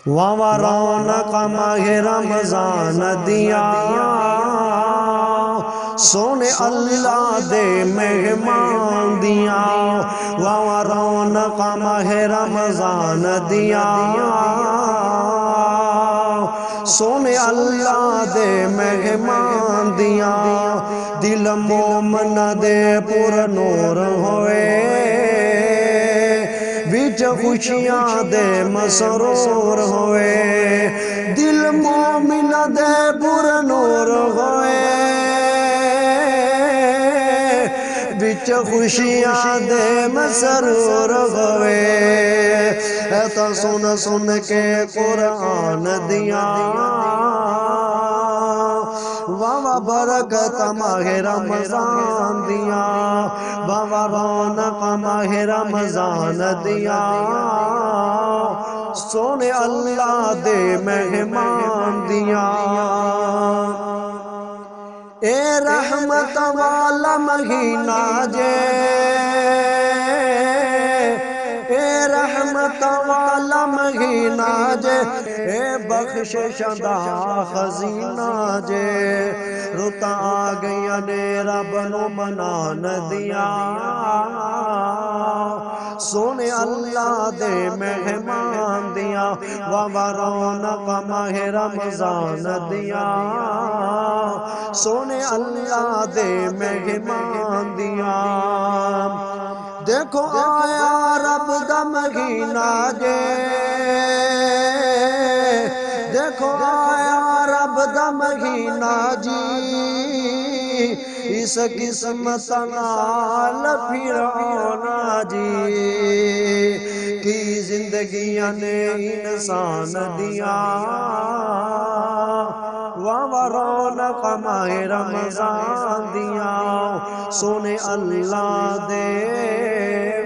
واہ رونق ماہ رمضان دیا سونے اللہ دے مہمان دیا واہ رونق ماہ رمضان دیا سونے اللہ دے مہمان دیا دل مومن دے پر نور ہوئے بچ خوشیاں دے مسرور ہوئے دل مومن دے پر نور ہوئے بچ خوشیاں دے مسرور ہوئے ایتا سن سن کے قرآن دیا واہ برکت ماہ رمضان دیا واہ رونق ماہ رمضان دیا سونے اللہ دے مہمان دیا اے رحمت والا مہینہ جے اے رحمت والا مہینہ جے اے بخشش دا خزینہ جے رتا آگیا نے رب نو منان دیا سونے اللہ دے مہمان دیا واہ رونق ماہ رمضان دیا سونے اللہ دے مہمان دیا دیکھو آیا رب دا مہینہ جے دیکھو آیا رب دا مہینہ جی اس قسمت نال پھرانا جی کی زندگیاں نے انسان دیا واہ رونق ماہ رمضان دیا سونے اللہ دے